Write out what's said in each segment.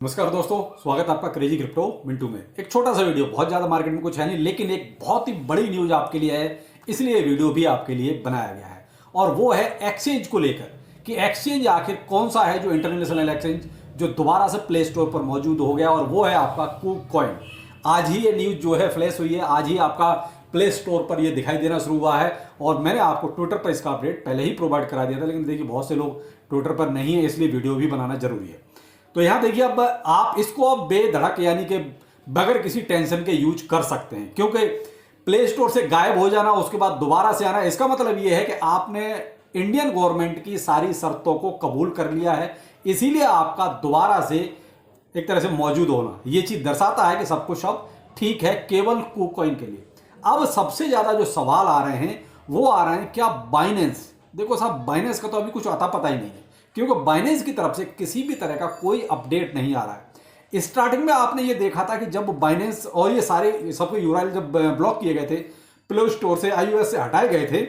नमस्कार दोस्तों, स्वागत है आपका क्रेजी क्रिप्टो मिंटू में। एक छोटा सा वीडियो, बहुत ज़्यादा मार्केट में कुछ है नहीं, लेकिन एक बहुत ही बड़ी न्यूज़ आपके लिए है, इसलिए ये वीडियो भी आपके लिए बनाया गया है। और वो है एक्सचेंज को लेकर कि एक्सचेंज आखिर कौन सा है जो इंटरनेशनल एक्सचेंज जो दोबारा से प्ले स्टोर पर मौजूद हो गया, और वो है आपका KuCoin। आज ही ये न्यूज़ जो है फ्लैश हुई है, आज ही आपका प्ले स्टोर पर ये दिखाई देना शुरू हुआ है। और मैंने आपको ट्विटर पर इसका अपडेट पहले ही प्रोवाइड करा दिया था, लेकिन देखिए बहुत से लोग ट्विटर पर नहीं है, इसलिए वीडियो भी बनाना जरूरी है। तो यहां देखिए, अब आप इसको अब बेधड़क यानी कि बगैर किसी टेंशन के यूज कर सकते हैं, क्योंकि प्ले स्टोर से गायब हो जाना, उसके बाद दोबारा से आना, इसका मतलब यह है कि आपने इंडियन गवर्नमेंट की सारी शर्तों को कबूल कर लिया है, इसीलिए आपका दोबारा से एक तरह से मौजूद होना यह चीज दर्शाता है कि सब कुछ अब ठीक है केवल KuCoin के लिए। अब सबसे ज्यादा जो सवाल आ रहे हैं वो आ रहे हैं, क्या बाइनेंस, देखो साहब बाइनेंस का तो अभी कुछ अता पता ही नहीं है, क्योंकि बाइनेंस की तरफ से किसी भी तरह का कोई अपडेट नहीं आ रहा है। स्टार्टिंग में आपने ये देखा था कि जब बाइनेंस और ये सारे सबके यूआरएल जब ब्लॉक किए गए थे, प्ले स्टोर से iOS से हटाए गए थे,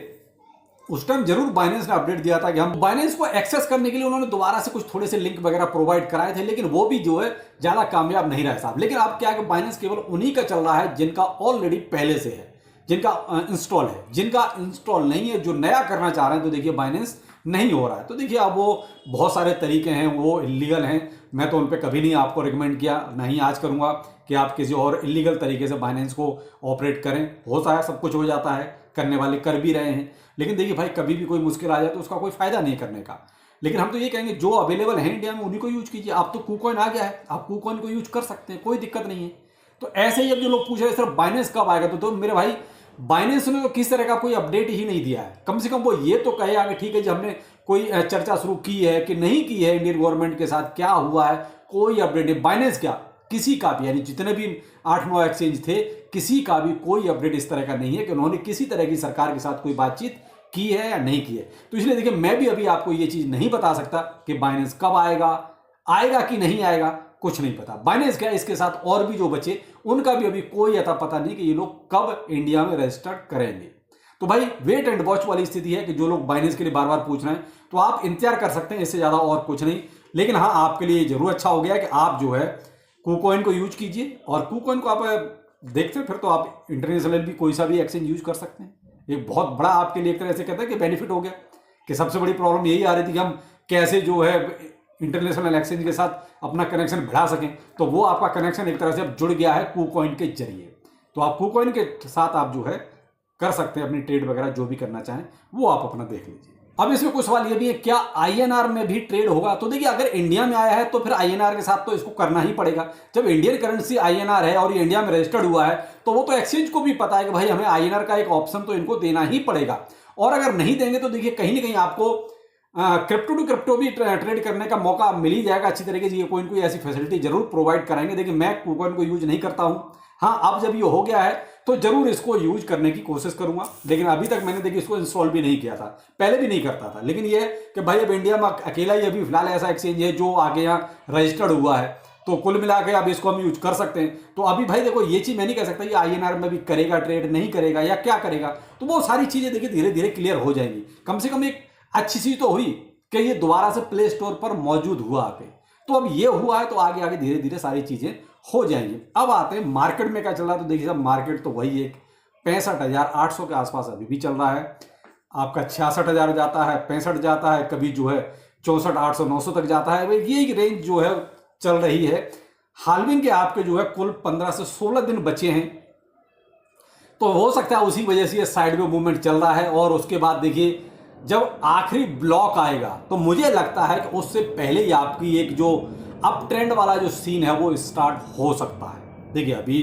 उस टाइम जरूर बाइनेंस ने अपडेट दिया था कि हम बाइनेंस को एक्सेस करने के लिए उन्होंने दोबारा से कुछ थोड़े से लिंक वगैरह प्रोवाइड कराए थे, लेकिन वो भी जो है ज्यादा कामयाब नहीं रहे साहब। लेकिन अब क्या है कि बाइनेंस केवल उन्हीं का चल रहा है जिनका ऑलरेडी पहले से है, जिनका इंस्टॉल है। जिनका इंस्टॉल नहीं है, जो नया करना चाह रहे हैं, तो देखिए बाइनेंस नहीं हो रहा है। तो देखिए अब वो बहुत सारे तरीके हैं, वो इलीगल हैं, मैं तो उन पर कभी नहीं आपको रिकमेंड किया, नहीं आज करूंगा कि आप किसी और इलीगल तरीके से बाइनेंस को ऑपरेट करें। होता है, सब कुछ हो जाता है, करने वाले कर भी रहे हैं, लेकिन देखिए भाई कभी भी कोई मुश्किल आ जाए तो उसका कोई फायदा नहीं करने का। लेकिन हम तो ये कहेंगे जो अवेलेबल है इंडिया में उन्हीं को यूज कीजिए। आप तो KuCoin आ गया है, आप KuCoin को यूज कर सकते हैं, कोई दिक्कत नहीं है। तो ऐसे ही अब जो लोग पूछ रहे हैं सर बाइनेंस कब आएगा, तो मेरे भाई बाइनेंस ने तो किस तरह का कोई अपडेट ही नहीं दिया है। कम से कम वो ये तो कहे आगे, ठीक है जी हमने कोई चर्चा शुरू की है कि नहीं की है इंडियन गवर्नमेंट के साथ, क्या हुआ है, कोई अपडेट नहीं। बाइनेंस क्या, किसी का भी, यानी जितने भी 8-9 एक्सचेंज थे, किसी का भी कोई अपडेट इस तरह का नहीं है कि उन्होंने किसी तरह की सरकार के साथ कोई बातचीत की है या नहीं की है। तो इसलिए देखिए मैं भी अभी आपको ये चीज नहीं बता सकता कि बाइनेंस कब आएगा, आएगा कि नहीं आएगा, कुछ नहीं पता। बाइनेंस क्या, इसके साथ और भी जो बचे उनका भी अभी कोई अता पता नहीं कि ये लोग कब इंडिया में रजिस्टर करेंगे। तो भाई वेट एंड वॉच वाली स्थिति है कि जो लोग बाइनेंस के लिए बार बार पूछ रहे हैं तो आप इंतजार कर सकते हैं, इससे ज्यादा और कुछ नहीं। लेकिन हाँ, आपके लिए जरूर अच्छा हो गया कि आप जो है KuCoin को यूज कीजिए, और KuCoin को आप देखते हैं फिर तो आप इंटरनेशनल भी कोई सा भी एक्सचेंज यूज कर सकते हैं। एक बहुत बड़ा आपके लिए एक तरह से कहते हैं कि बेनिफिट हो गया, कि सबसे बड़ी प्रॉब्लम यही आ रही थी कि हम कैसे जो है इंटरनेशनल एक्सचेंज के साथ अपना कनेक्शन बढ़ा सकें, तो वो आपका कनेक्शन एक तरह से अब जुड़ गया है KuCoin के जरिए। तो आप KuCoin के साथ आप जो है कर सकते हैं अपनी ट्रेड वगैरह जो भी करना चाहें, वो आप अपना देख लीजिए। अब इसमें कुछ सवाल ये भी है, क्या INR में भी ट्रेड होगा? तो देखिए अगर इंडिया में आया है तो फिर INR के साथ तो इसको करना ही पड़ेगा। जब इंडियन करेंसी INR है और ये इंडिया में रजिस्टर्ड हुआ है, तो वो तो एक्सचेंज को भी पता है कि भाई हमें INR का एक ऑप्शन तो इनको देना ही पड़ेगा। और अगर नहीं देंगे तो देखिए कहीं ना कहीं आपको क्रिप्टो टू क्रिप्टो भी ट्रेड करने का मौका मिल ही जाएगा अच्छी तरीके से। ये कोई ऐसी फैसिलिटी जरूर प्रोवाइड कराएंगे। देखिए मैं KuCoin को यूज नहीं करता हूं, हाँ अब जब ये हो गया है तो जरूर इसको यूज करने की कोशिश करूंगा, लेकिन अभी तक मैंने देखिए इसको इंस्टॉल भी नहीं किया था, पहले भी नहीं करता था। लेकिन ये कि भाई अब इंडिया में अकेला ही अभी फिलहाल ऐसा एक्सचेंज है जो आगे यहाँ रजिस्टर्ड हुआ है, तो कुल मिला के अब इसको हम यूज कर सकते हैं। तो अभी भाई देखो ये चीज मैं नहीं कह सकता ये INR में भी करेगा ट्रेड, नहीं करेगा या क्या करेगा, तो वो सारी चीजें देखिए धीरे धीरे क्लियर हो जाएंगी। कम से कम एक अच्छी चीज तो हुई कि ये दोबारा से प्ले स्टोर पर मौजूद हुआ आके, तो अब ये हुआ है तो आगे आगे धीरे धीरे सारी चीजें हो जाएंगी। अब आते हैं मार्केट में क्या चल रहा है। तो देखिए साहब मार्केट तो वही एक 65,800 के आसपास अभी भी चल रहा है। आपका 66,000 जाता है, 65 जाता है, कभी जो है 64,800 900 तक जाता है। ये एक रेंज जो है चल रही है। हाल्विंग के आपके जो है कुल 15 से 16 दिन बचे हैं, तो हो सकता है उसी वजह से ये साइड में मूवमेंट चल रहा है। और उसके बाद देखिए जब आखिरी ब्लॉक आएगा तो मुझे लगता है कि उससे पहले ही आपकी एक जो अप ट्रेंड वाला जो सीन है वो स्टार्ट हो सकता है। देखिए अभी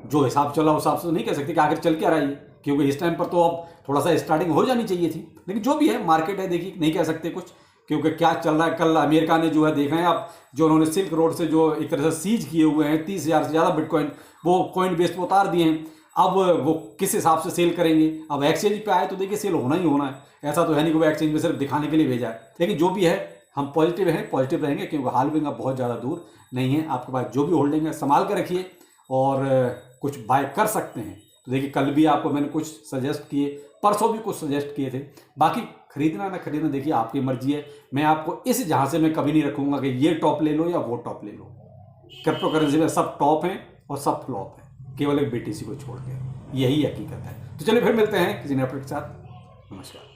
जो हिसाब चला उस हिसाब से तो नहीं कह सकते कि आखिर चल क्या रहा है, क्योंकि इस टाइम पर तो अब थोड़ा सा स्टार्टिंग हो जानी चाहिए थी। लेकिन जो भी है मार्केट है, देखिए नहीं कह सकते कुछ, क्योंकि क्या चल रहा है। कल अमेरिका ने जो है देखा है आप, जो उन्होंने सिल्क रोड से जो एक तरह से सीज किए हुए हैं 30,000 से ज्यादा बिटकॉइन, वो कॉइन बेस पर उतार दिए हैं। अब वो किस हिसाब से सेल करेंगे, अब एक्सचेंज पे आए तो देखिए सेल होना ही होना है। ऐसा तो है नहीं कि वो एक्सचेंज में सिर्फ दिखाने के लिए भेजा है। लेकिन जो भी है हम पॉजिटिव हैं, पॉजिटिव रहेंगे, क्योंकि हाल्विंग अब बहुत ज़्यादा दूर नहीं है। आपके पास जो भी होल्डिंग है संभाल कर रखिए और कुछ बाय कर सकते हैं। तो देखिए कल भी आपको मैंने कुछ सजेस्ट किए, परसों भी कुछ सजेस्ट किए थे। बाकी खरीदना ना खरीदना देखिए आपकी मर्जी है। मैं आपको इस जहाँ से मैं कभी नहीं रखूंगा कि ये टॉप ले लो या वो टॉप ले लो। क्रिप्टो करेंसी में सब टॉप हैं और सब फ्लॉप हैं, केवल एक BTC को छोड़ के। यही हकीकत है। तो चलिए फिर मिलते हैं किसी नए अपडेट के साथ। नमस्कार।